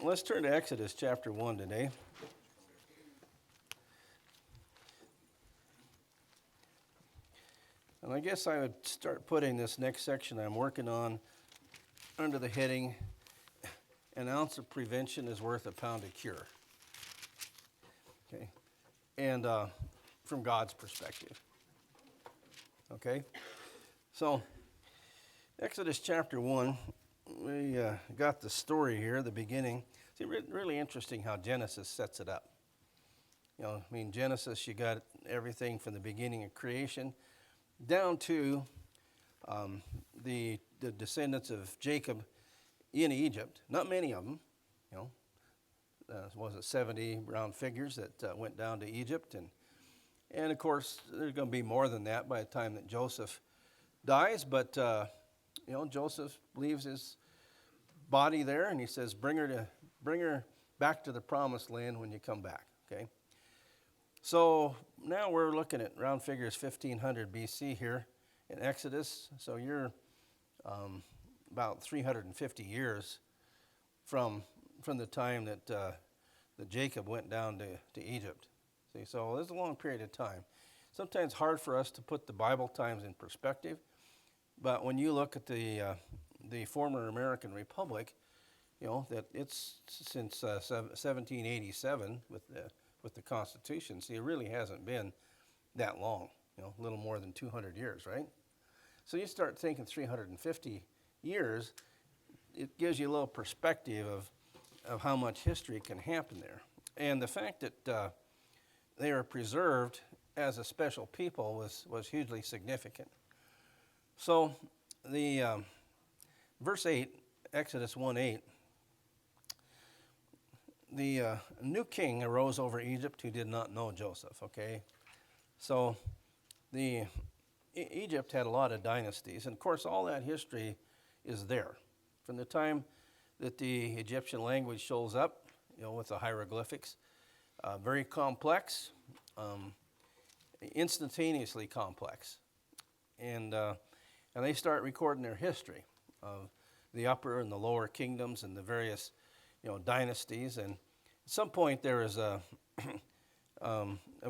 Let's turn to Exodus chapter 1 today. And I guess I would start putting this next section I'm working on under the heading, "An ounce of prevention is worth a pound of cure." Okay? And from God's perspective. Okay? So, Exodus chapter 1, we got the story here, the beginning. See, really interesting how Genesis sets it up. Genesis, you got everything from the beginning of creation down to the descendants of Jacob in Egypt. Not many of them, was it 70 round figures that went down to Egypt, and of course there's going to be more than that by the time that Joseph dies. But Joseph leaves his body there, and he says, "Bring her back to the promised land when you come back." Okay. So now we're looking at round figures 1500 BC here in Exodus. So you're about 350 years from the time that Jacob went down to Egypt. See, so there's a long period of time. Sometimes hard for us to put the Bible times in perspective, but when you look at the former American Republic, that it's since 1787 with the Constitution. See, it really hasn't been that long, a little more than 200 years, right? So you start thinking 350 years, it gives you a little perspective of how much history can happen there. And the fact that they are preserved as a special people was hugely significant. So the verse 8, Exodus 1:8, the new king arose over Egypt who did not know Joseph, okay? So Egypt had a lot of dynasties, and of course all that history is there. From the time that the Egyptian language shows up, with the hieroglyphics, very complex, instantaneously complex. And they start recording their history of the upper and the lower kingdoms and the various dynasties. And at some point there was a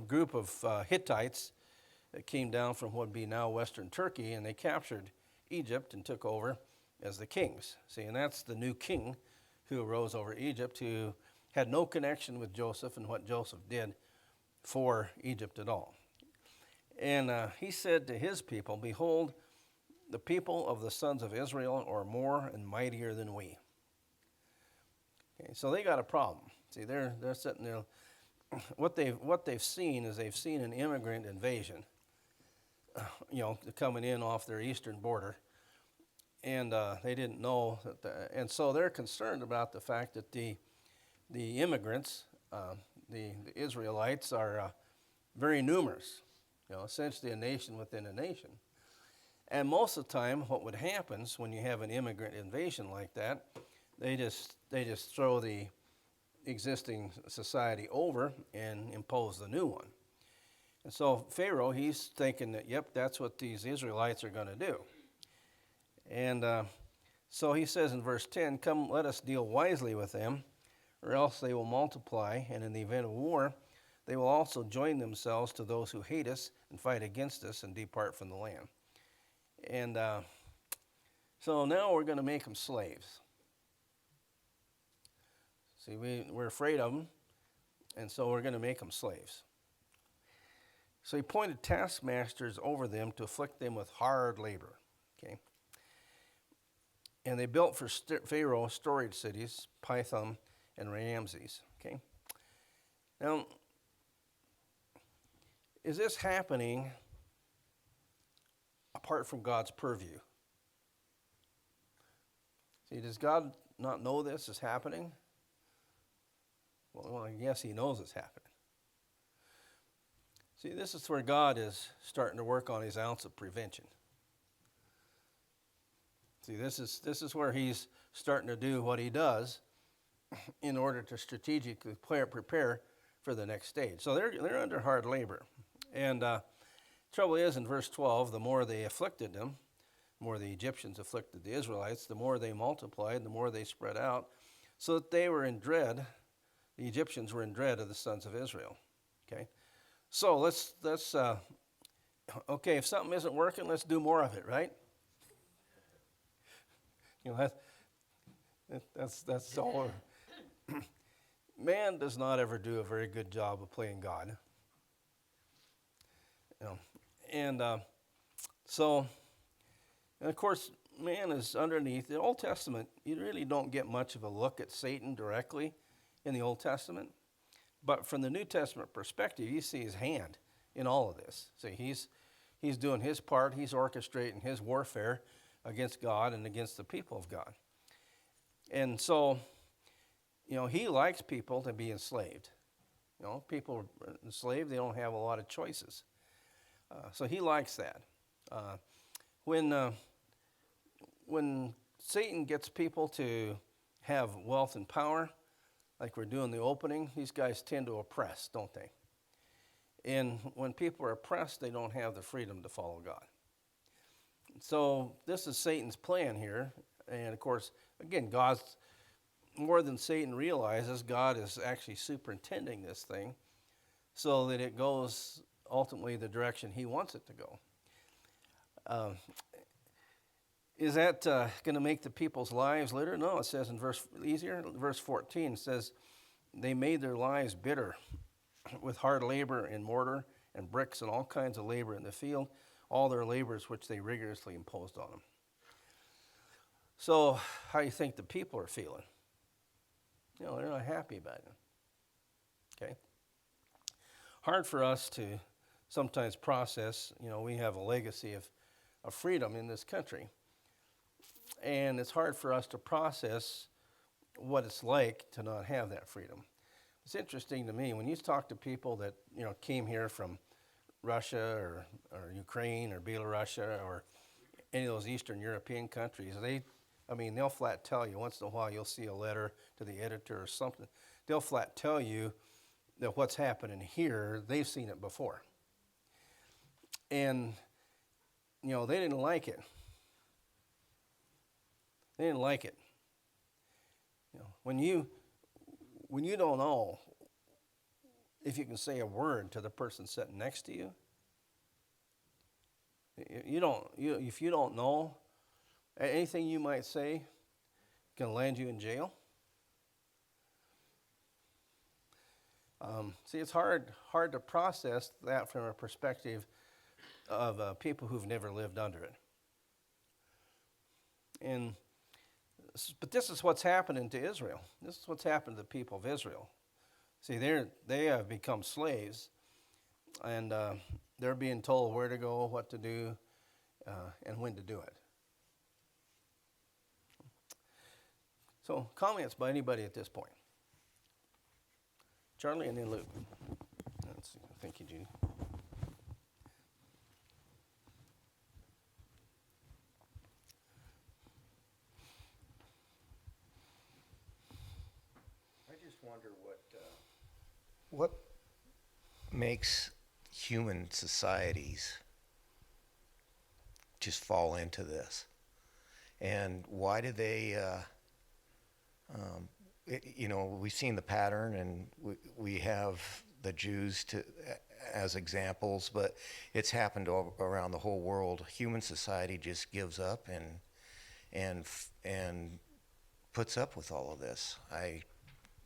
group of Hittites that came down from what would be now Western Turkey, and they captured Egypt and took over as the kings. See, and that's the new king who arose over Egypt, who had no connection with Joseph and what Joseph did for Egypt at all. And he said to his people, "Behold, the people of the sons of Israel are more and mightier than we." Okay, so they got a problem. See, they're sitting there. What they've seen is they've seen an immigrant invasion, coming in off their eastern border, and they didn't know that. And so they're concerned about the fact that the immigrants, the Israelites, are very numerous. Essentially a nation within a nation. And most of the time, what would happen is when you have an immigrant invasion like that, they just throw the existing society over and impose the new one. And so Pharaoh, he's thinking that, yep, that's what these Israelites are going to do. And so he says in verse 10, "Come, let us deal wisely with them, or else they will multiply, and in the event of war, they will also join themselves to those who hate us and fight against us and depart from the land." And so now we're going to make them slaves. See, we're afraid of them, and so we're going to make them slaves. So he appointed taskmasters over them to afflict them with hard labor. Okay. And they built for Pharaoh storage cities, Pithom and Ramses. Okay. Now, is this happening apart from God's purview? See, does God not know this is happening? Well, yes, he knows it's happening. See, this is where God is starting to work on his ounce of prevention. See, this is where he's starting to do what he does in order to strategically prepare for the next stage. So they're under hard labor. And trouble is, in verse 12, the more they afflicted them, the more the Egyptians afflicted the Israelites, the more they multiplied, the more they spread out, so that they were in dread. The Egyptians were in dread of the sons of Israel. Okay, so let's okay, if something isn't working, let's do more of it, right? You know, that's all. Man does not ever do a very good job of playing God. You know, and so, and of course, man is underneath. The Old Testament, you really don't get much of a look at Satan directly in the Old Testament. But from the New Testament perspective, you see his hand in all of this. See, he's doing his part. He's orchestrating his warfare against God and against the people of God. And so, you know, he likes people to be enslaved. You know, people are enslaved, they don't have a lot of choices. So he likes that. When Satan gets people to have wealth and power, like we're doing the opening, these guys tend to oppress, don't they? And when people are oppressed, they don't have the freedom to follow God. So this is Satan's plan here. And of course, again, God's more than Satan realizes, God is actually superintending this thing so that it goes ultimately the direction he wants it to go. Is that going to make the people's lives lighter? No, it says in verse 14, it says, they made their lives bitter with hard labor in mortar and bricks and all kinds of labor in the field, all their labors which they rigorously imposed on them. So how do you think the people are feeling? You know, they're not happy about it. Okay? Hard for us to sometimes process. You know, we have a legacy of freedom in this country. And it's hard for us to process what it's like to not have that freedom. It's interesting to me, when you talk to people that, you know, came here from Russia or Ukraine or Belarus or any of those Eastern European countries, they'll flat tell you, once in a while you'll see a letter to the editor or something, they'll flat tell you that what's happening here, they've seen it before. And, you know, they didn't like it. They didn't like it. You know, when you don't know if you can say a word to the person sitting next to you, if you don't know, anything you might say can land you in jail. See, it's hard to process that from a perspective of people who've never lived under it. But this is what's happening to Israel. This is what's happened to the people of Israel. See, they have become slaves, and they're being told where to go, what to do, and when to do it. So, comments by anybody at this point? Charlie and then Luke. Let's see. Thank you, Judy. Wonder what makes human societies just fall into this, and why do they? We've seen the pattern, and we have the Jews as examples, but it's happened around the whole world. Human society just gives up and puts up with all of this. I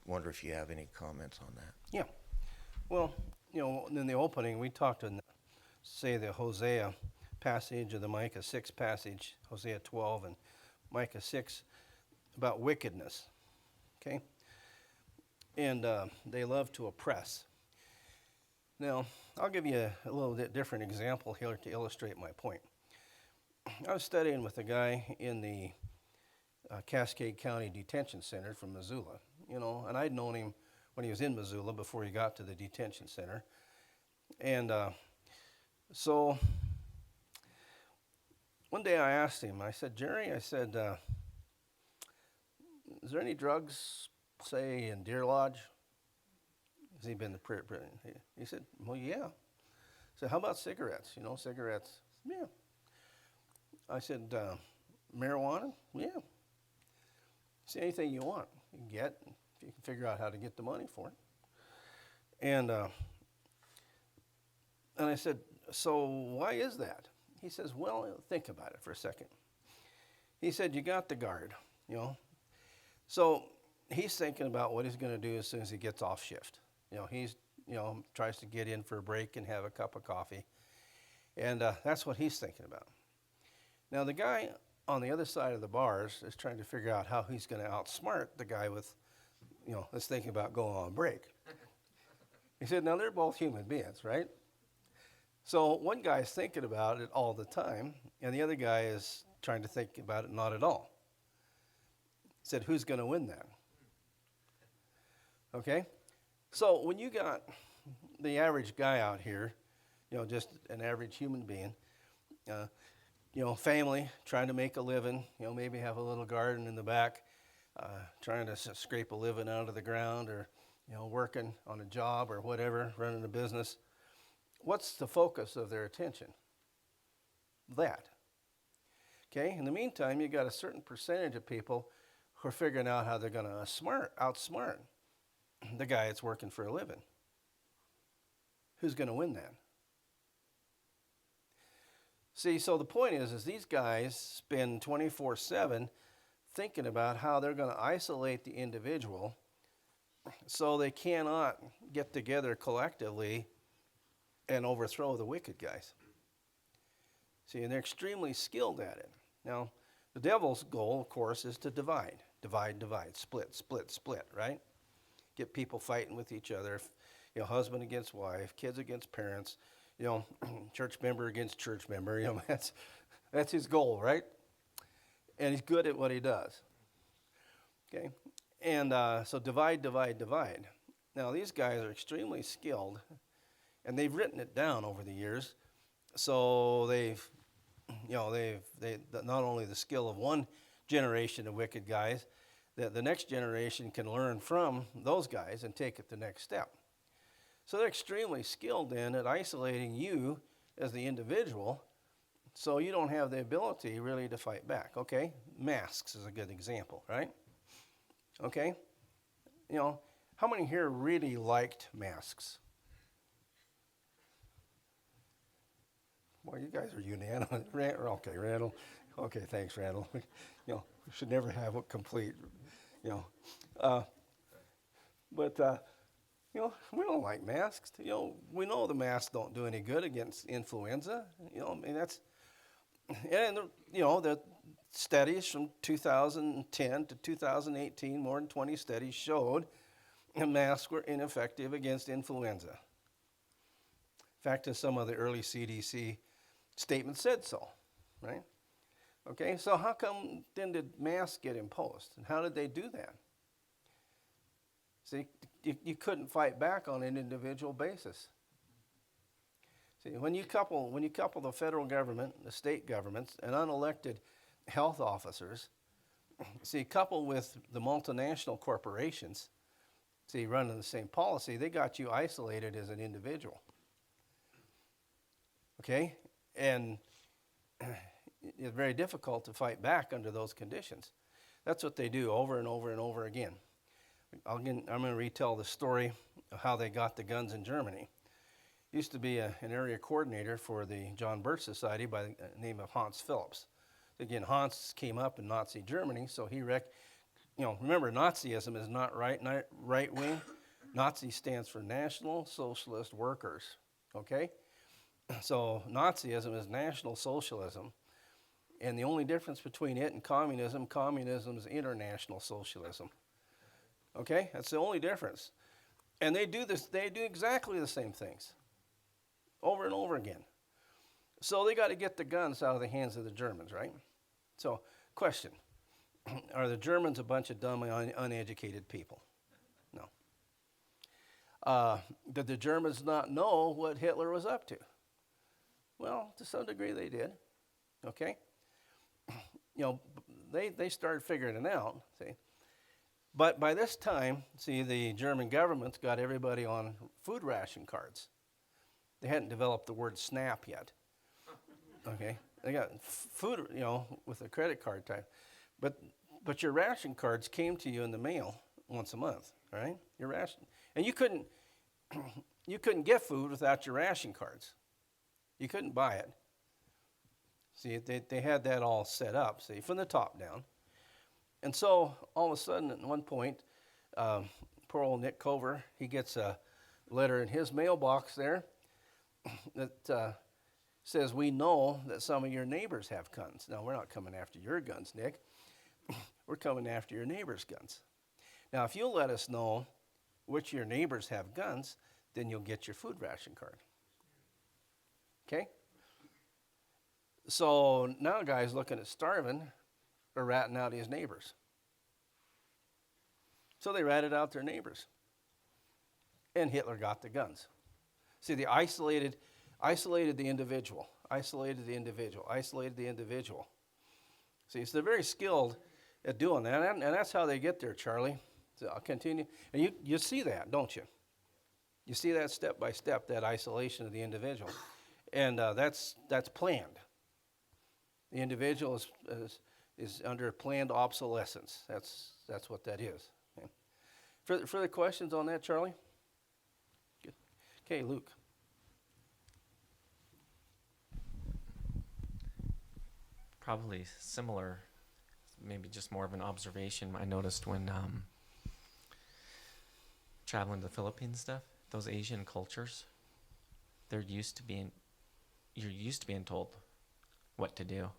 wonder if you have any comments on that. Yeah. Well, you know, in the opening, we talked in, say, the Hosea passage or the Micah 6 passage, Hosea 12 and Micah 6, about wickedness. Okay? And they love to oppress. Now, I'll give you a little bit different example here to illustrate my point. I was studying with a guy in the Cascade County Detention Center from Missoula, you know, and I'd known him when he was in Missoula before he got to the detention center. And so one day I asked him, I said, Jerry, is there any drugs, say, in Deer Lodge? Has he been to prison? He said, well, yeah. I said, how about cigarettes? You know, cigarettes? Yeah. I said, marijuana? Yeah. Say anything you want. get if you can figure out how to get the money for it. And I said, so why is that? He says, well, think about it for a second. He said, you got the guard, you know. So he's thinking about what he's going to do as soon as he gets off shift. You know, he's, you know, tries to get in for a break and have a cup of coffee. And that's what he's thinking about. Now, the guy on the other side of the bars is trying to figure out how he's going to outsmart the guy with, you know, that's thinking about going on break. He said, now they're both human beings, right? So one guy's thinking about it all the time, and the other guy is trying to think about it not at all. He said, who's going to win that? Okay? So when you got the average guy out here, you know, just an average human being, you know, family, trying to make a living, you know, maybe have a little garden in the back, trying to scrape a living out of the ground, or, you know, working on a job or whatever, running a business. What's the focus of their attention? That. Okay? In the meantime, you got a certain percentage of people who are figuring out how they're going to outsmart the guy that's working for a living. Who's going to win that? See, so the point is these guys spend 24/7 thinking about how they're going to isolate the individual so they cannot get together collectively and overthrow the wicked guys. See, and they're extremely skilled at it. Now, the devil's goal, of course, is to divide, split, right? Get people fighting with each other, you know, husband against wife, kids against parents, you know, church member against church member. You know, that's his goal, right? And he's good at what he does. Okay, and so divide. Now, these guys are extremely skilled, and they've written it down over the years. So they've not only the skill of one generation of wicked guys, that the next generation can learn from those guys and take it the next step. So they're extremely skilled in at isolating you as the individual, so you don't have the ability really to fight back. Okay, masks is a good example, right? Okay, you know, how many here really liked masks? Well, you guys are unanimous. Okay, Randall. Okay, thanks, Randall. You know, we should never have a complete, you know. You know, we don't like masks. You know, we know the masks don't do any good against influenza. You know, I mean, that's, and, you know, the studies from 2010 to 2018, more than 20 studies showed that masks were ineffective against influenza. In fact, some of the early CDC statements said so, right? Okay, so how come then did masks get imposed? And how did they do that? See, you couldn't fight back on an individual basis. See, when you couple the federal government, the state governments, and unelected health officers, see, coupled with the multinational corporations, see, running the same policy, they got you isolated as an individual. Okay? And it's very difficult to fight back under those conditions. That's what they do over and over and over again. I'm going to retell the story of how they got the guns in Germany. Used to be an area coordinator for the John Birch Society by the name of Hans Phillips. Again, Hans came up in Nazi Germany, so he remember, Nazism is not right wing. Nazi stands for National Socialist Workers. Okay? So Nazism is National Socialism. And the only difference between it and communism is international socialism. Okay? That's the only difference. And they do exactly the same things over and over again. So they got to get the guns out of the hands of the Germans, right? So, question. Are the Germans a bunch of dumb, uneducated people? No. Did the Germans not know what Hitler was up to? Well, to some degree they did. Okay? You know, they started figuring it out, see. But by this time, see, the German government's got everybody on food ration cards. They hadn't developed the word SNAP yet. Okay? They got food, you know, with a credit card type. But But your ration cards came to you in the mail once a month, right? Your ration, and you couldn't get food without your ration cards. You couldn't buy it. See, they had that all set up, see, from the top down. And so all of a sudden, at one point, poor old Nick Cover, he gets a letter in his mailbox there that says, "We know that some of your neighbors have guns." Now, we're not coming after your guns, Nick. We're coming after your neighbors' guns. Now, if you'll let us know which of your neighbors have guns, then you'll get your food ration card. Okay? So now guys looking at starving are ratting out his neighbors. So they ratted out their neighbors. And Hitler got the guns. See, they isolated the individual, isolated the individual, isolated the individual. See, so they're very skilled at doing that, and that's how they get there, Charlie. So I'll continue. And you see that, don't you? You see that step by step, that isolation of the individual. And that's planned. The individual is under planned obsolescence. That's what that is. Okay. Further questions on that, Charlie? Good. Okay, Luke. Probably similar, maybe just more of an observation. I noticed when traveling to the Philippines stuff, those Asian cultures, you're used to being told what to do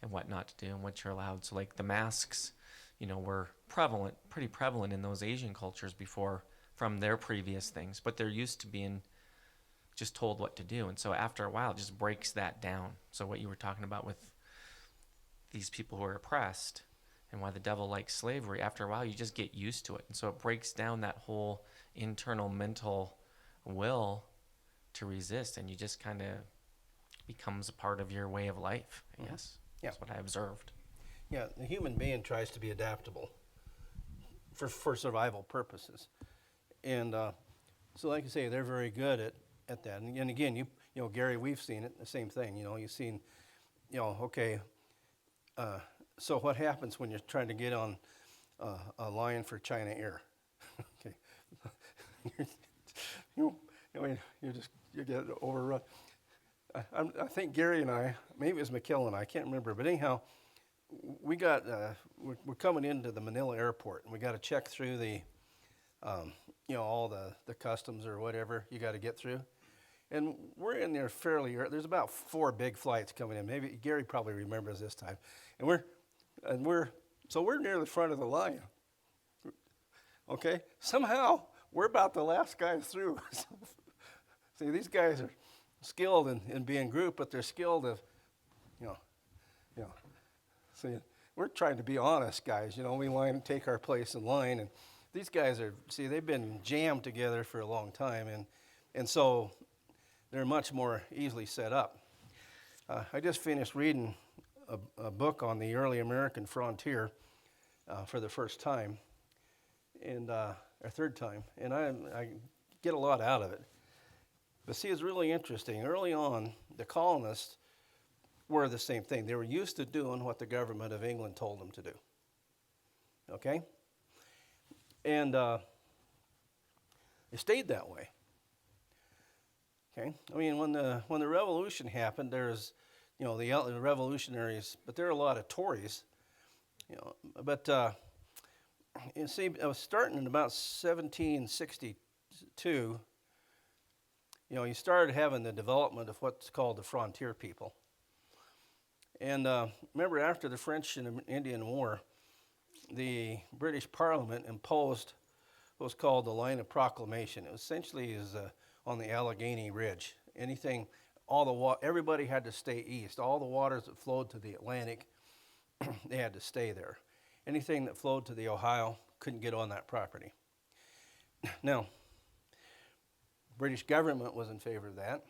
and what not to do and what you're allowed. So like the masks, were pretty prevalent in those Asian cultures before from their previous things, but they're used to being just told what to do. And so after a while, it just breaks that down. So what you were talking about with these people who are oppressed and why the devil likes slavery, after a while, you just get used to it. And so it breaks down that whole internal mental will to resist, and you just kind of becomes a part of your way of life, I guess. Yeah. That's what I observed. Yeah, the human being tries to be adaptable for survival purposes. And so like I say, they're very good at that. And again, you know, Gary, we've seen it, the same thing. You've seen, okay, so what happens when you're trying to get on a line for China Air? Okay. you get overrun. I think Gary and I, maybe it was McKellen, I can't remember, but anyhow, we're coming into the Manila airport, and we got to check through the, all the customs or whatever you got to get through, and we're in there fairly early. There's about 4 big flights coming in. Maybe Gary probably remembers this time, and we're near the front of the line. Okay, somehow we're about the last guys through. See, these guys are skilled in being grouped, but they're skilled of, See, we're trying to be honest guys. We take our place in line, and these guys they've been jammed together for a long time, and so they're much more easily set up. I just finished reading a book on the early American frontier for the first time, and or third time, and I get a lot out of it. But see, it's really interesting. Early on, the colonists were the same thing. They were used to doing what the government of England told them to do. Okay? And it stayed that way. Okay? I mean, when the revolution happened, there's, the revolutionaries, but there are a lot of Tories, but you see, I was starting in about 1762. You started having the development of what's called the frontier people. And remember, after the French and Indian War, the British Parliament imposed what was called the Line of Proclamation. It essentially is on the Allegheny Ridge. Everybody had to stay east. All the waters that flowed to the Atlantic, they had to stay there. Anything that flowed to the Ohio couldn't get on that property. Now, British government was in favor of that.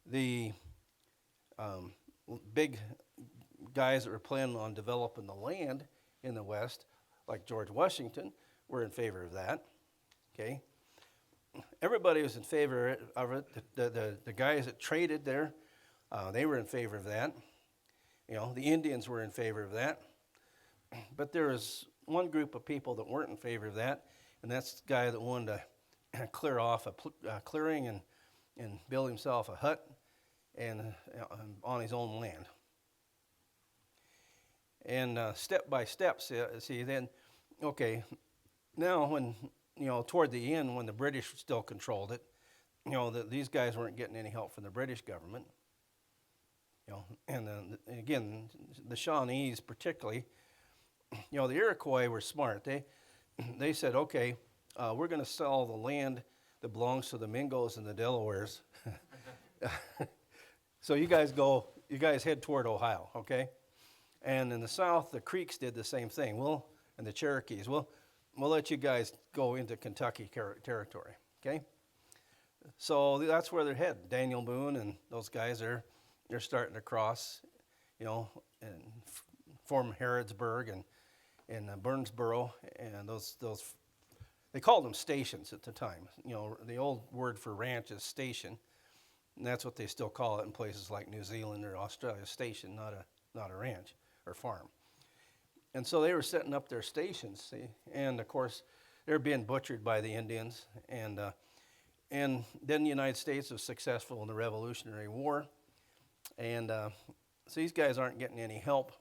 The big guys that were planning on developing the land in the West, like George Washington, were in favor of that. Okay, everybody was in favor of it. The guys that traded there, they were in favor of that. The Indians were in favor of that. But there was one group of people that weren't in favor of that, and that's the guy that wanted to clear off a clearing and build himself a hut and on his own land. And step by step, see, then, okay, now when, toward the end, when the British still controlled it, these guys weren't getting any help from the British government. And then, again, the Shawnees particularly, the Iroquois were smart. They said, okay, we're going to sell the land that belongs to the Mingos and the Delawares. So you guys head toward Ohio, okay? And in the south, the Creeks did the same thing. And the Cherokees, we'll let you guys go into Kentucky territory, okay? So that's where they're headed. Daniel Boone and those guys they're starting to cross, and form Harrodsburg and Burnsboro, and those they called them stations at the time. The old word for ranch is station, and that's what they still call it in places like New Zealand or Australia. Station, not a ranch or farm. And so they were setting up their stations, see, and of course they're being butchered by the Indians, and then the United States was successful in the Revolutionary War, and so these guys aren't getting any help.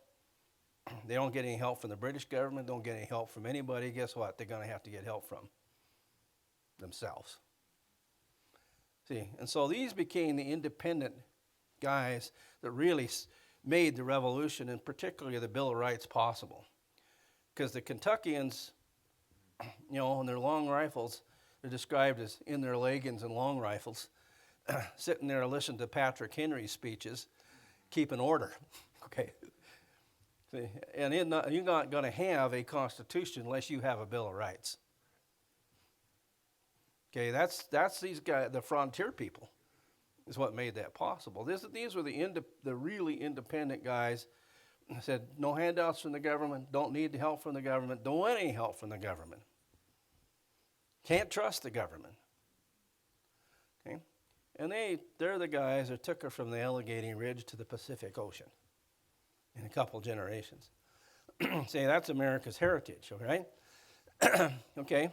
They don't get any help from the British government, don't get any help from anybody. Guess what? They're going to have to get help from themselves. See, and so these became the independent guys that really made the revolution, and particularly the Bill of Rights, possible. Because the Kentuckians, and their long rifles, they're described as in their leggings and long rifles, sitting there listening to Patrick Henry's speeches, keeping order. Okay. See, and you're not going to have a constitution unless you have a Bill of Rights. Okay, that's these guys, the frontier people, is what made that possible. These were the really independent guys. Said no handouts from the government, don't need the help from the government, don't want any help from the government. Can't trust the government. Okay, and they're the guys that took her from the Allegheny Ridge to the Pacific Ocean in a couple generations. Say that's America's heritage, all right? Okay.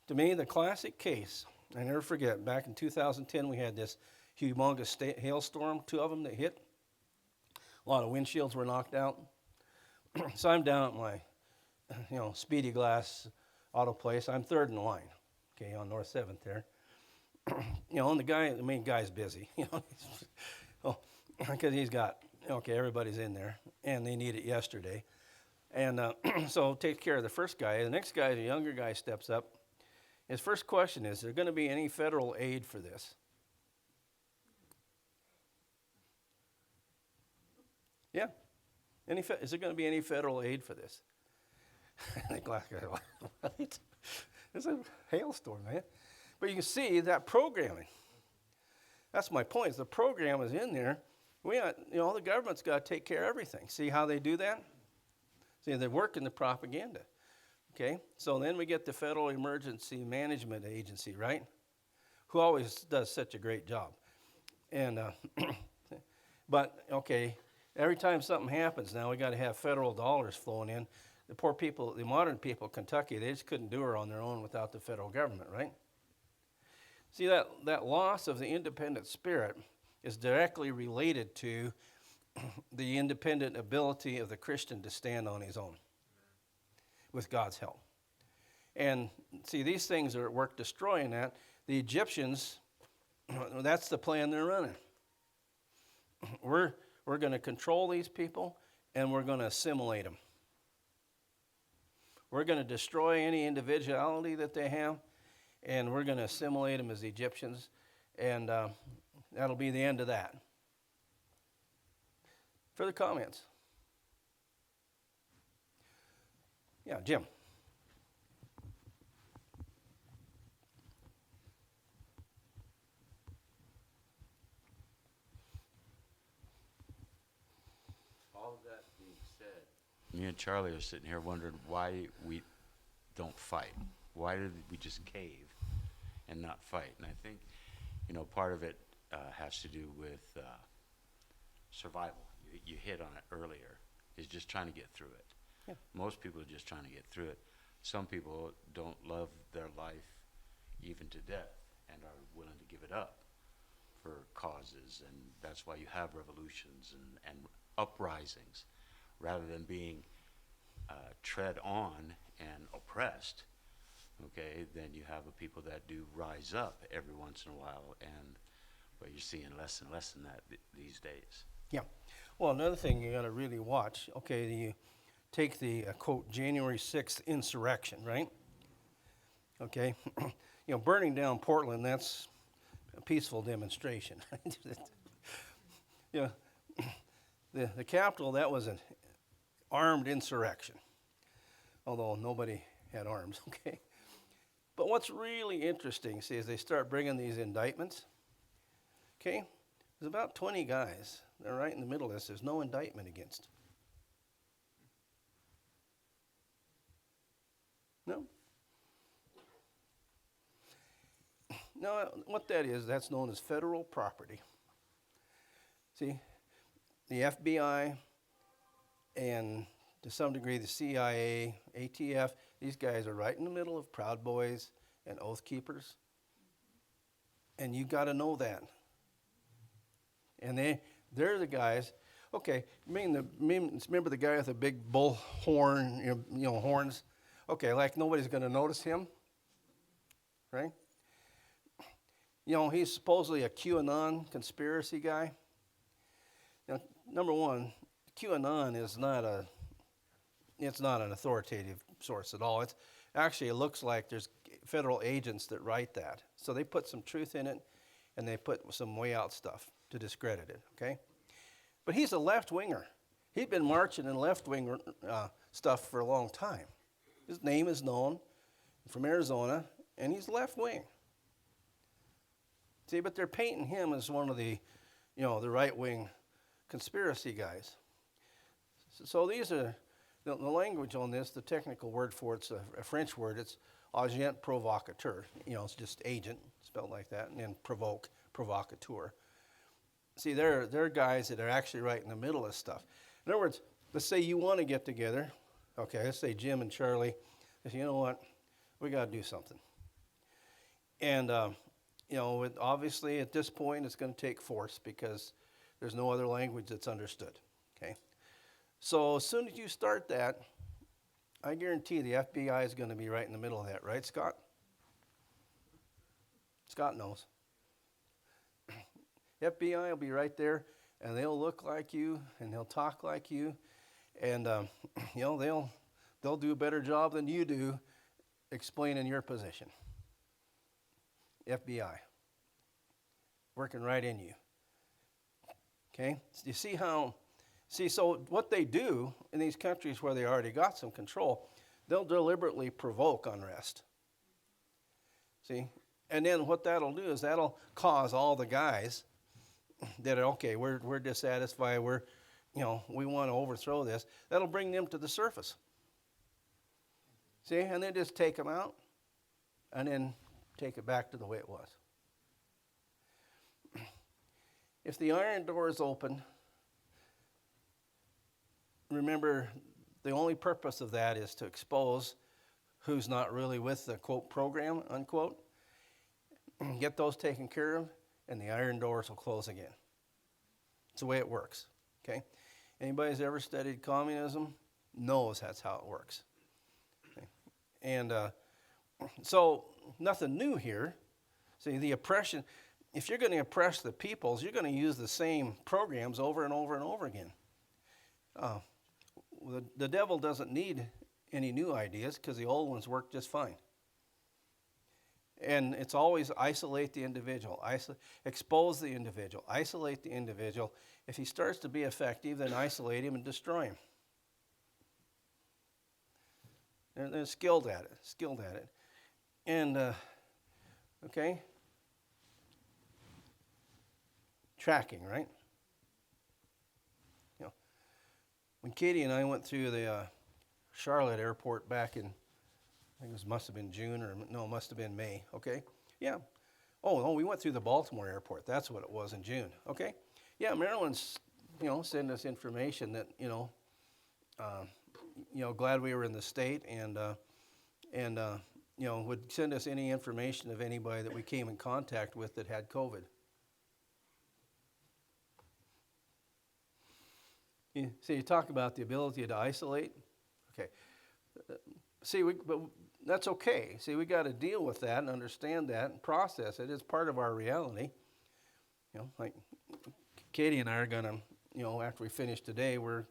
To me, the classic case, I never forget, back in 2010, we had this humongous hailstorm, 2 of them that hit. A lot of windshields were knocked out. So I'm down at my, Speedy Glass auto place. I'm third in line, okay, on North 7th there. And the main guy's busy, because he's got, everybody's in there, and they need it yesterday. And so take care of the first guy. The next guy, the younger guy, steps up. His first question is there going to be any federal aid for this? Yeah. Is there going to be any federal aid for this? The glass guy, what? It's a hailstorm, man. But you can see that programming. That's my point. The program is in there. The government's got to take care of everything. See how they do that? See, they're working the propaganda. Okay, so then we get the Federal Emergency Management Agency, right? Who always does such a great job. And, but, okay, every time something happens now, we got to have federal dollars flowing in. The poor people, the modern people of Kentucky, they just couldn't do her on their own without the federal government, right? See, that loss of the independent spirit is directly related to the independent ability of the Christian to stand on his own with God's help. And see, these things are at work destroying that. The Egyptians, that's the plan they're running. We're going to control these people, and we're going to assimilate them. We're going to destroy any individuality that they have, and we're going to assimilate them as the Egyptians, and that'll be the end of that. Further comments? Yeah, Jim. All of that being said, me and Charlie are sitting here wondering why we don't fight. Why did we just cave and not fight? And I think, part of it has to do with survival. You hit on it earlier, is just trying to get through it. Most people are just trying to get through it. Some people don't love their life even to death and are willing to give it up for causes, and that's why you have revolutions and uprisings. Rather than being tread on and oppressed, okay, then you have a people that do rise up every once in a while, but you're seeing less and less than that these days. Yeah. Well, another thing you got to really watch, okay, you take the, quote, January 6th insurrection, right? Okay. Burning down Portland, that's a peaceful demonstration. The Capitol, that was an armed insurrection, although nobody had arms, okay? But what's really interesting, see, as they start bringing these indictments, okay, there's about 20 guys. They're right in the middle of this. There's no indictment against them. No. Now, what that is, that's known as federal property. See, the FBI and to some degree the CIA, ATF, these guys are right in the middle of Proud Boys and Oath Keepers. And you got to know that. And they're the guys. Okay, remember the guy with the big bull horn, horns? Okay, like nobody's going to notice him, right? He's supposedly a QAnon conspiracy guy. Now, number one, QAnon is not an authoritative source at all. It looks like there's federal agents that write that. So they put some truth in it, and they put some way out stuff to discredit it, okay? But he's a left-winger. He's been marching in left-wing stuff for a long time. His name is known from Arizona, and he's left-wing. See, but they're painting him as one of the right-wing conspiracy guys. So these are, the language on this, the technical word for it's a French word, it's agent provocateur. It's just agent, spelled like that, and then provocateur. See, they're guys that are actually right in the middle of stuff. In other words, let's say you want to get together. Okay, let's say Jim and Charlie. They say, you know what, we got to do something. And, obviously at this point it's going to take force because there's no other language that's understood. Okay, so as soon as you start that, I guarantee the FBI is going to be right in the middle of that, right, Scott? Scott knows. FBI will be right there, and they'll look like you, and they'll talk like you, and they'll do a better job than you do explaining your position. FBI, working right in you. Okay, so you see how? So what they do in these countries where they already got some control, they'll deliberately provoke unrest. See, and then what that'll do is that'll cause all the guys that are, okay, we're dissatisfied, we want to overthrow this. That'll bring them to the surface. See, and then just take them out, and then take it back to the way it was. If the iron door is open, remember the only purpose of that is to expose who's not really with the, quote, program, unquote. Get those taken care of, and the iron doors will close again. It's the way it works, okay? Anybody who's ever studied communism knows that's how it works. Okay? And so nothing new here. See, the oppression, if you're going to oppress the peoples, you're going to use the same programs over and over and over again. The devil doesn't need any new ideas because the old ones work just fine. And it's always isolate the individual, expose the individual, isolate the individual. If he starts to be effective, then isolate him and destroy him. They're skilled at it. And, okay, tracking, right? When Katie and I went through the Charlotte airport back in, I think it must have been June must have been May, okay? Yeah. Oh, no, we went through the Baltimore airport. That's what it was in June, okay? Yeah, Maryland's, sending us information that, glad we were in the state, and would send us any information of anybody that we came in contact with that had COVID. So you talk about the ability to isolate. Okay. But that's okay. See, we got to deal with that and understand that and process it. It's part of our reality. Like Katie and I are going to, after we finish today, we're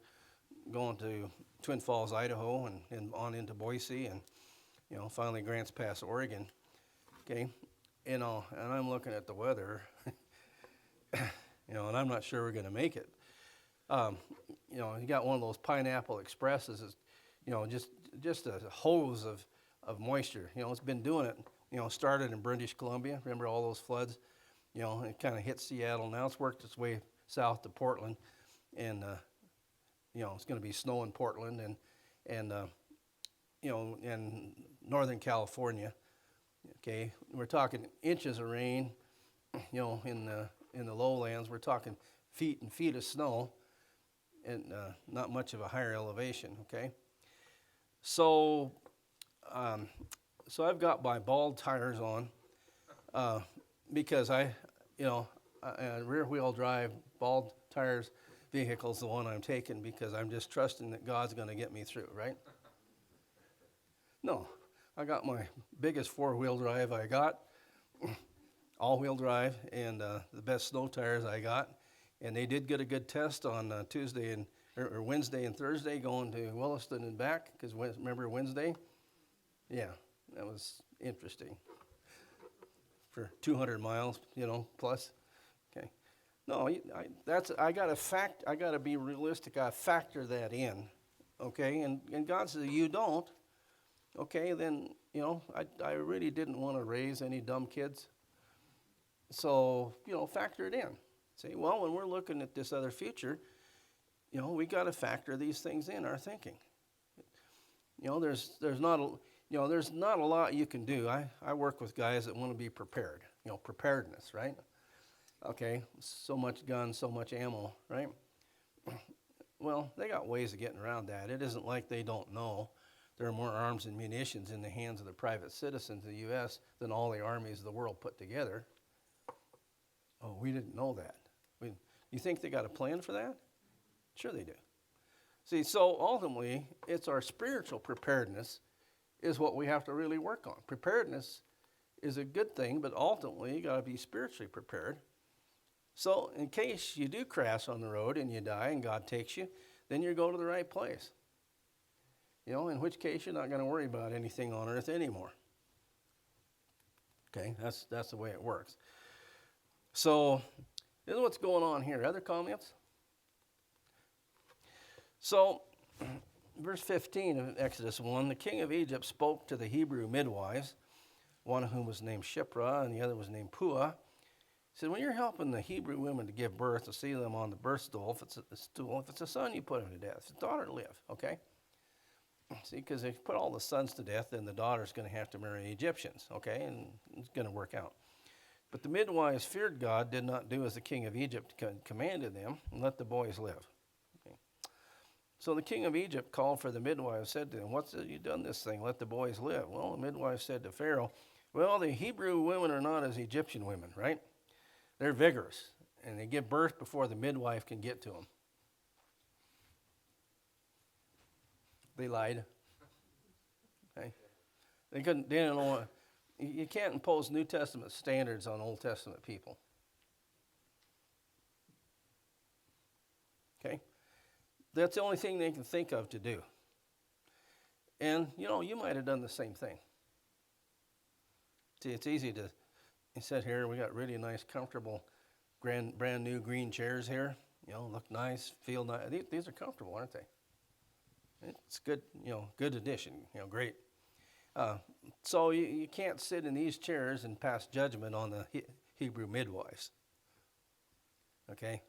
going to Twin Falls, Idaho, and on into Boise, and, finally Grants Pass, Oregon. Okay. And I'm looking at the weather, and I'm not sure we're going to make it. You got one of those pineapple expresses, just a hose of moisture. It's been doing it, started in British Columbia. Remember all those floods? It kind of hit Seattle. Now it's worked its way south to Portland, and, it's going to be snow in Portland and Northern California. Okay, we're talking inches of rain, in the lowlands. We're talking feet and feet of snow, and not much of a higher elevation. Okay, so I've got my bald tires on because I rear wheel drive bald tires vehicle's the one I'm taking because I'm just trusting that God's going to get me through, right? No, I got my biggest 4-wheel drive I got, all-wheel drive, and the best snow tires I got. And they did get a good test on Tuesday or Wednesday and Thursday going to Williston and back, because remember Wednesday? Yeah, that was interesting. For 200 miles, plus. Okay. No, I got to be realistic. I factor that in. Okay, and God says you don't. Okay, then I really didn't want to raise any dumb kids. So factor it in. Say, well, when we're looking at this other future, we got to factor these things in our thinking. There's not a lot you can do. I work with guys that want to be prepared. Preparedness, right? Okay, so much guns, so much ammo, right? Well, they got ways of getting around that. It isn't like they don't know there are more arms and munitions in the hands of the private citizens of the U.S. than all the armies of the world put together. Oh, we didn't know that. You think they got a plan for that? Sure they do. See, so ultimately, it's our spiritual preparedness is what we have to really work on. Preparedness is a good thing, but ultimately, you got to be spiritually prepared. So in case you do crash on the road and you die and God takes you, then you go to the right place. In which case you're not going to worry about anything on earth anymore. Okay, that's the way it works. So this is what's going on here. Other comments? So, verse 15 of Exodus 1, the king of Egypt spoke to the Hebrew midwives, one of whom was named Shiphrah and the other was named Puah. He said, when you're helping the Hebrew women to give birth, to see them on the birth stool, if it's a son, you put him to death. If it's a daughter, live, okay? See, because if you put all the sons to death, then the daughter's going to have to marry Egyptians, okay? And it's going to work out. But the midwives feared God, did not do as the king of Egypt commanded them, and let the boys live. Okay. So the king of Egypt called for the midwives, said to them, what's it you done this thing? Let the boys live. Well, the midwife said to Pharaoh, well, the Hebrew women are not as Egyptian women, right? They're vigorous, and they give birth before the midwife can get to them. They lied. Okay. They didn't know. You can't impose New Testament standards on Old Testament people. Okay? That's the only thing they can think of to do. And, you might have done the same thing. See, it's easy to sit here. We got really nice, comfortable, brand new green chairs here. Look nice, feel nice. These are comfortable, aren't they? It's good, good addition, great. So you can't sit in these chairs and pass judgment on the Hebrew midwives, okay?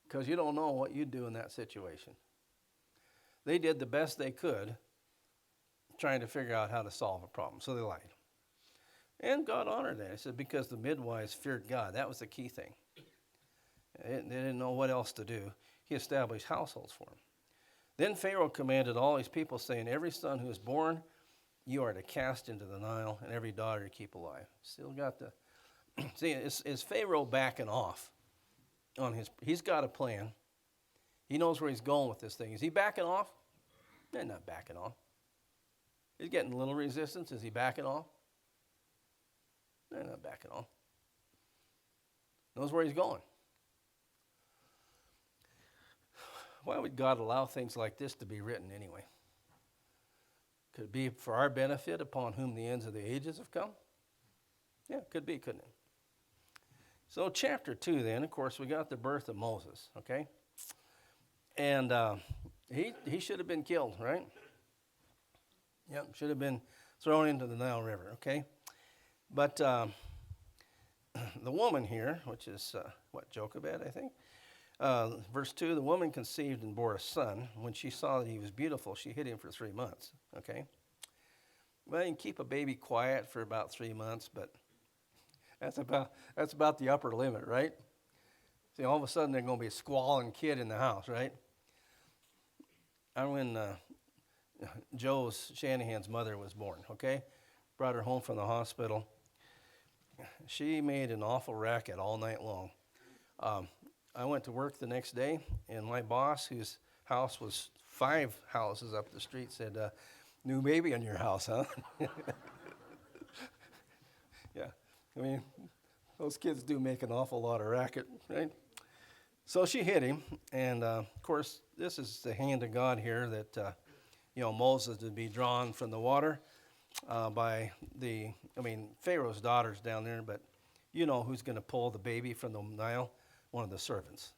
Because you don't know what you'd do in that situation. They did the best they could trying to figure out how to solve a problem, so they lied. And God honored that. He said because the midwives feared God. That was the key thing. They didn't know what else to do. He established households for them. Then Pharaoh commanded all his people, saying, every son who is born you are to cast into the Nile, and every daughter to keep alive. Still got the... See, is Pharaoh backing off on his... He's got a plan. He knows where he's going with this thing. Is he backing off? They're not backing off. He's getting a little resistance. Is he backing off? They're not backing off. Knows where he's going. Why would God allow things like this to be written anyway? Could it be for our benefit, upon whom the ends of the ages have come? Yeah, could be, couldn't it? So chapter 2 then, of course, we got the birth of Moses, okay? And he should have been killed, right? Yep, should have been thrown into the Nile River, okay? But the woman here, which is, Jochebed, I think? Verse 2, the woman conceived and bore a son. When she saw that he was beautiful, she hid him for 3 months, okay? Well, you can keep a baby quiet for about 3 months, but that's about the upper limit, right? See, all of a sudden there's going to be a squalling kid in the house, right? When Shanahan's mother was born, okay? Brought her home from the hospital. She made an awful racket all night long. I went to work the next day, and my boss, whose house was 5 houses up the street, said, new baby in your house, huh? Yeah, I mean, those kids do make an awful lot of racket, right? So she hit him, and of course, this is the hand of God here that, Moses would be drawn from the water by Pharaoh's daughter's down there, but you know who's going to pull the baby from the Nile? One of the servants.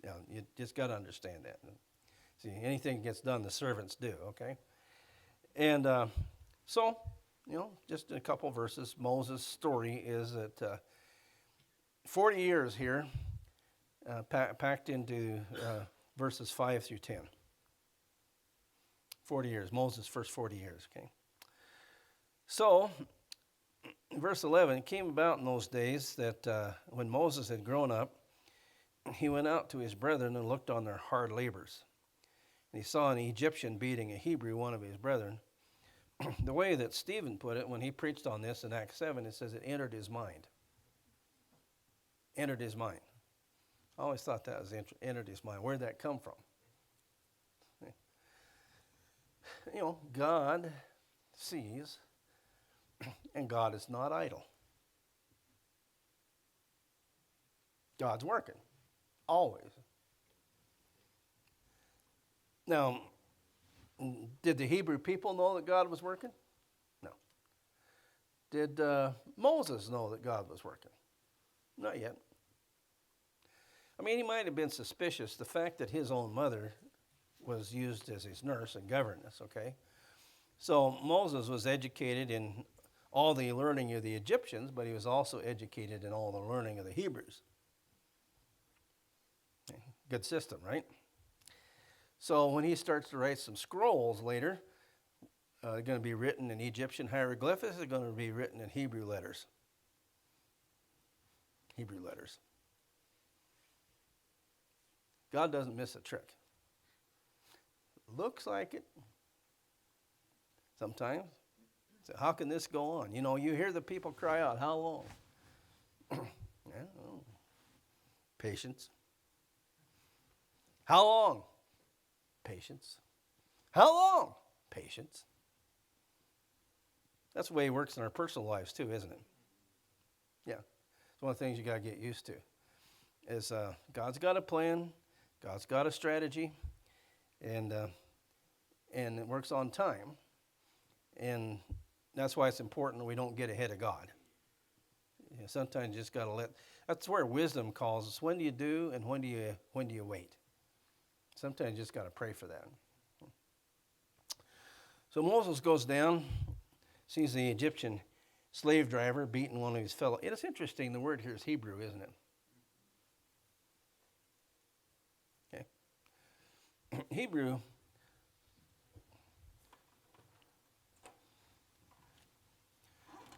Yeah, you just got to understand that. See, anything gets done, the servants do, okay? And so, just in a couple verses, Moses' story is that 40 years here, packed into verses 5 through 10. 40 years, Moses' first 40 years, okay? So, verse 11, it came about in those days that when Moses had grown up, he went out to his brethren and looked on their hard labors. And he saw an Egyptian beating a Hebrew, one of his brethren. The way that Stephen put it when he preached on this in Acts 7, it says it entered his mind. Entered his mind. I always thought that was entered his mind. Where'd that come from? God sees, and God is not idle. God's working, always. Now, did the Hebrew people know that God was working? No. Did Moses know that God was working? Not yet. He might have been suspicious. The fact that his own mother was used as his nurse and governess, okay? So Moses was educated in all the learning of the Egyptians, but he was also educated in all the learning of the Hebrews. Good system, right? So when he starts to write some scrolls later, they're going to be written in Egyptian hieroglyphics, they're going to be written in Hebrew letters. Hebrew letters. God doesn't miss a trick. Looks like it sometimes. So how can this go on? You hear the people cry out, how long? Patience. How long? Patience. How long? Patience. That's the way it works in our personal lives too, isn't it? Yeah. It's one of the things you got to get used to. Is God's got a plan, God's got a strategy, and it works on time. And that's why it's important that we don't get ahead of God. Sometimes you just got to that's where wisdom calls us. When do you do and when do you wait? Sometimes you just got to pray for that. So Moses goes down, sees the Egyptian slave driver beating one of his fellow. It's interesting, the word here is Hebrew, isn't it? Okay. Hebrew.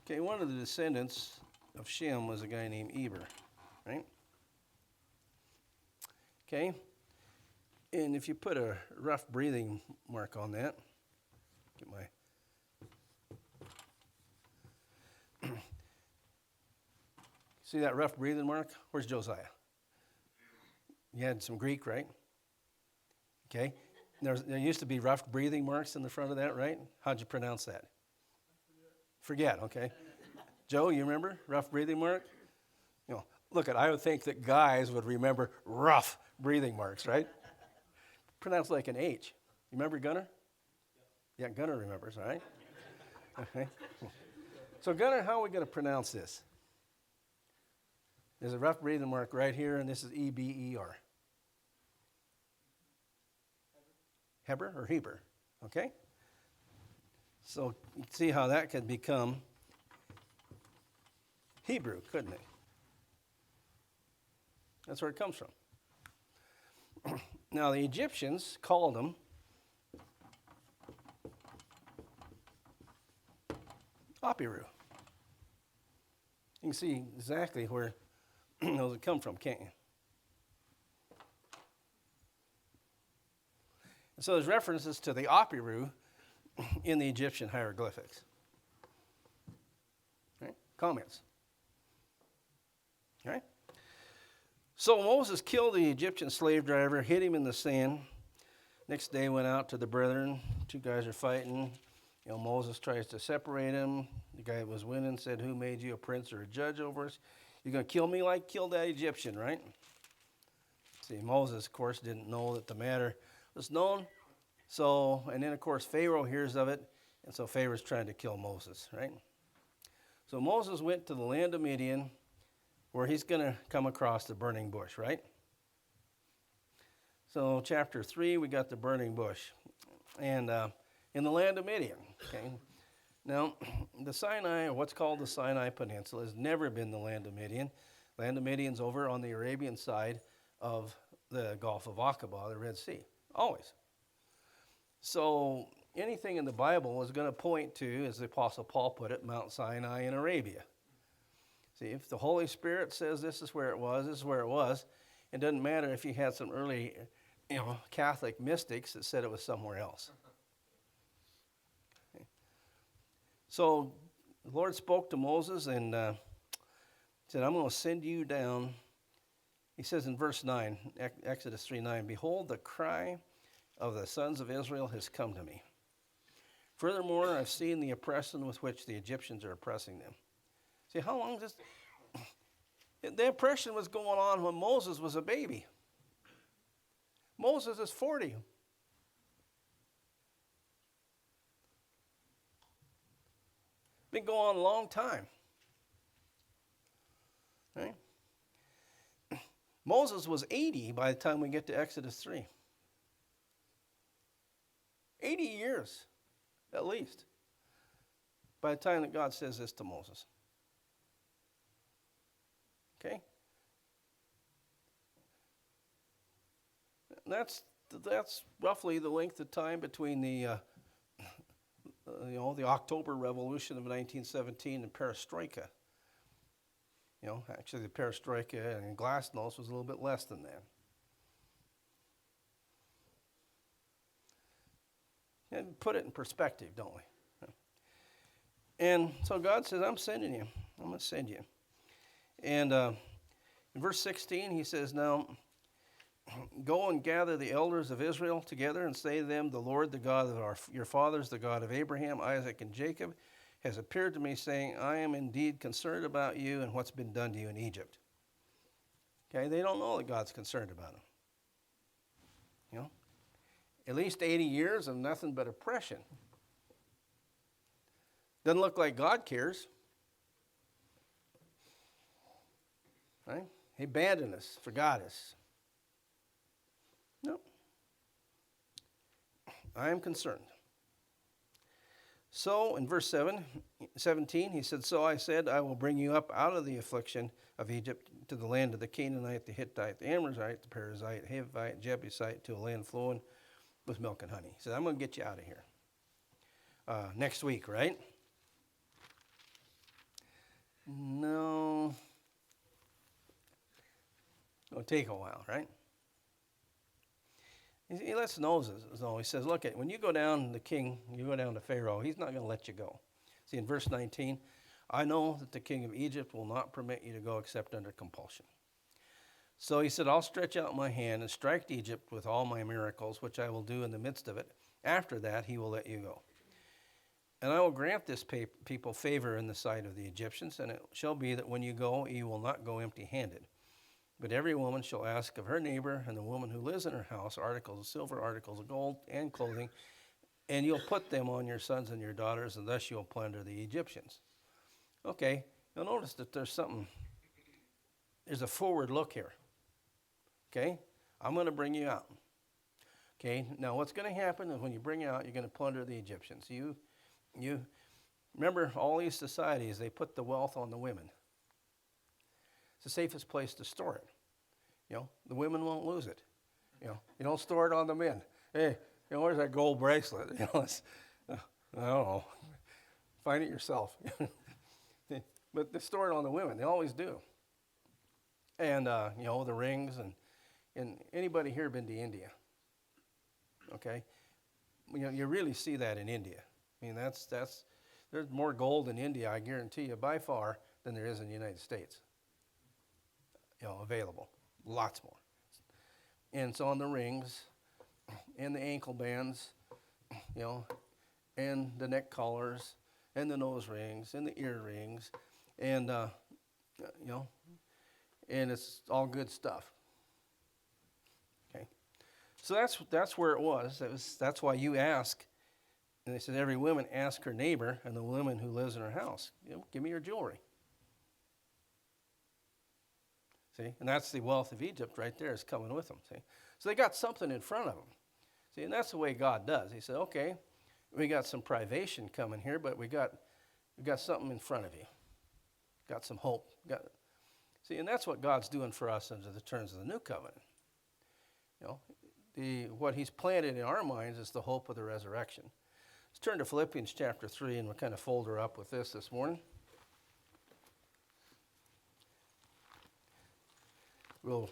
Okay, one of the descendants of Shem was a guy named Eber, right? Okay. And if you put a rough breathing mark on that, get my see that rough breathing mark? Where's Josiah? You had some Greek, right? Okay. There used to be rough breathing marks in the front of that, right? How'd you pronounce that? Forget, okay. Joe, you remember rough breathing mark? You know, look, I would think that guys would remember rough breathing marks, right? Pronounced like an H. You remember Gunnar? Yeah, Gunnar remembers, all right? Okay. So Gunnar, how are we going to pronounce this? There's a rough breathing mark right here, and this is E-B-E-R. Heber or Heber, okay? So you can see how that could become Hebrew, couldn't it? That's where it comes from. Now the Egyptians called them Apiru. You can see exactly where those come from, can't you? And so there's references to the Apiru in the Egyptian hieroglyphics. Right? Comments? All right? So Moses killed the Egyptian slave driver, hit him in the sand. Next day went out to the brethren. Two guys are fighting. You know, Moses tries to separate him. The guy that was winning said, "Who made you a prince or a judge over us? You're going to kill me like killed that Egyptian, right?" See, Moses, of course, didn't know that the matter was known. So, and then, of course, Pharaoh hears of it. And so Pharaoh's trying to kill Moses, right? So Moses went to the land of Midian, where he's going to come across the burning bush, right? So chapter 3, we got the burning bush. And in the land of Midian, okay? Now, the Sinai, or what's called the Sinai Peninsula, has never been the land of Midian. Land of Midian's over on the Arabian side of the Gulf of Aqaba, the Red Sea, always. So anything in the Bible is going to point to, as the Apostle Paul put it, Mount Sinai in Arabia. See, if the Holy Spirit says this is where it was, this is where it was, it doesn't matter if you had some early, Catholic mystics that said it was somewhere else. Okay. So the Lord spoke to Moses and said, "I'm going to send you down." He says in verse 9, Exodus 3:9, "Behold, the cry of the sons of Israel has come to me. Furthermore, I've seen the oppression with which the Egyptians are oppressing them." See, how long does the oppression was going on when Moses was a baby? Moses is 40. Been going on a long time. Right? Moses was 80 by the time we get to Exodus 3. 80 years, at least, by the time that God says this to Moses. Okay? That's roughly the length of time between the October Revolution of 1917 and Perestroika. Actually the Perestroika and Glasnost was a little bit less than that. And put it in perspective, don't we? And so God says, "I'm sending you. I'm going to send you." And in verse 16, he says, "Now, go and gather the elders of Israel together and say to them, the Lord, the God of your fathers, the God of Abraham, Isaac, and Jacob, has appeared to me, saying, I am indeed concerned about you and what's been done to you in Egypt." Okay, they don't know that God's concerned about them. At least 80 years of nothing but oppression. Doesn't look like God cares. Right? He abandoned us, forgot us. No. I am concerned. So, in verse 17, he said, "So I said, I will bring you up out of the affliction of Egypt to the land of the Canaanite, the Hittite, the Amorite, the Perizzite, Hivite, Jebusite, to a land flowing with milk and honey." He said, "I'm going to get you out of here. Next week, right?" No. It'll take a while, right? He lets know. He says, look, when you go down, the king, you go down to Pharaoh, he's not going to let you go. See, in verse 19, I know that the king of Egypt will not permit you to go except under compulsion. So he said, I'll stretch out my hand and strike Egypt with all my miracles, which I will do in the midst of it. After that, he will let you go. And I will grant this people favor in the sight of the Egyptians, and it shall be that when you go, you will not go empty-handed. But every woman shall ask of her neighbor and the woman who lives in her house articles of silver, articles of gold, and clothing, and you'll put them on your sons and your daughters, and thus you'll plunder the Egyptians. Okay, you'll notice that there's a forward look here. Okay, I'm going to bring you out. Okay, now what's going to happen is when you bring out, you're going to plunder the Egyptians. You remember all these societies, they put the wealth on the women. It's the safest place to store it. The women won't lose it. You don't store it on the men. Hey, where's that gold bracelet? I don't know. Find it yourself. But they store it on the women. They always do. And, the rings and anybody here been to India? Okay? You really see that in India. I mean, there's more gold in India, I guarantee you, by far, than there is in the United States. Available. Lots more. And it's on the rings and the ankle bands, and the neck collars and the nose rings and the earrings and, and it's all good stuff. Okay. So that's where it was. That's why you ask. And they said, every woman ask her neighbor and the woman who lives in her house, give me your jewelry. See, and that's the wealth of Egypt right there is coming with them. See, so they got something in front of them. See, and that's the way God does. He said, okay, we got some privation coming here, but we got something in front of you. Got some hope. See, and that's what God's doing for us under the terms of the new covenant. What He's planted in our minds is the hope of the resurrection. Let's turn to Philippians chapter 3, and we'll kind of fold her up with this morning. We'll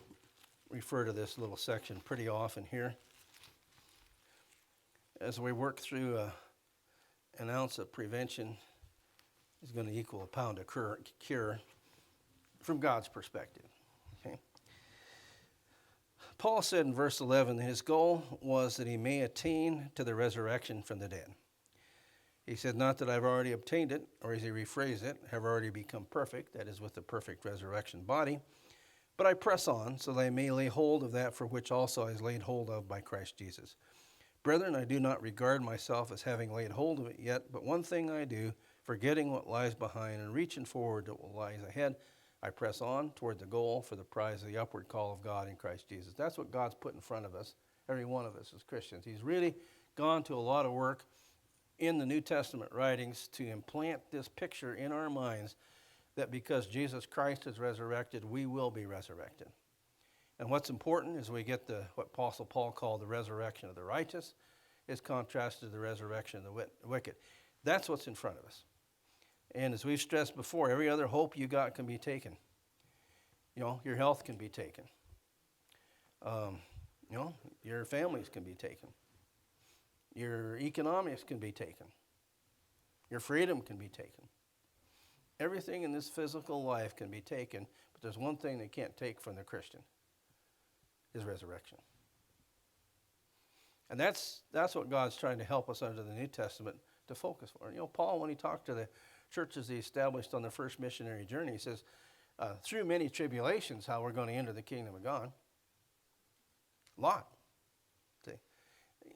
refer to this little section pretty often here. As we work through an ounce of prevention is going to equal a pound of cure from God's perspective. Okay. Paul said in verse 11 that his goal was that he may attain to the resurrection from the dead. He said, not that I've already obtained it, or as he rephrased it, have already become perfect, that is with the perfect resurrection body, but I press on so that I may lay hold of that for which also I was laid hold of by Christ Jesus. Brethren, I do not regard myself as having laid hold of it yet, but one thing I do, forgetting what lies behind and reaching forward to what lies ahead, I press on toward the goal for the prize of the upward call of God in Christ Jesus. That's what God's put in front of us, every one of us as Christians. He's really gone to a lot of work in the New Testament writings to implant this picture in our minds that because Jesus Christ is resurrected, we will be resurrected. And what's important is we get what Apostle Paul called the resurrection of the righteous is contrasted to the resurrection of the wicked. That's what's in front of us. And as we've stressed before, every other hope you got can be taken. Your health can be taken. Your families can be taken. Your economics can be taken. Your freedom can be taken. Everything in this physical life can be taken, but there's one thing they can't take from the Christian, is resurrection. And that's what God's trying to help us under the New Testament to focus on. Paul, when he talked to the churches he established on the first missionary journey, he says, through many tribulations, how we're going to enter the kingdom of God. A lot. See?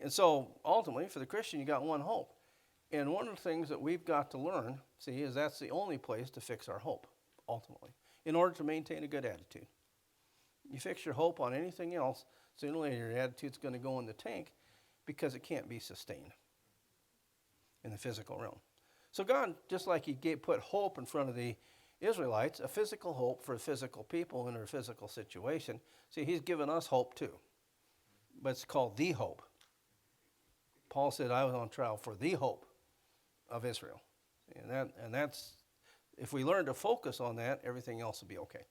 And so, ultimately, for the Christian, you got one hope. And one of the things that we've got to learn, is that's the only place to fix our hope, ultimately, in order to maintain a good attitude. You fix your hope on anything else, sooner or later your attitude's going to go in the tank because it can't be sustained in the physical realm. So God, just like He put hope in front of the Israelites, a physical hope for physical people in their physical situation, He's given us hope too. But it's called the hope. Paul said, I was on trial for the hope of Israel. And that's, if we learn to focus on that, everything else will be okay.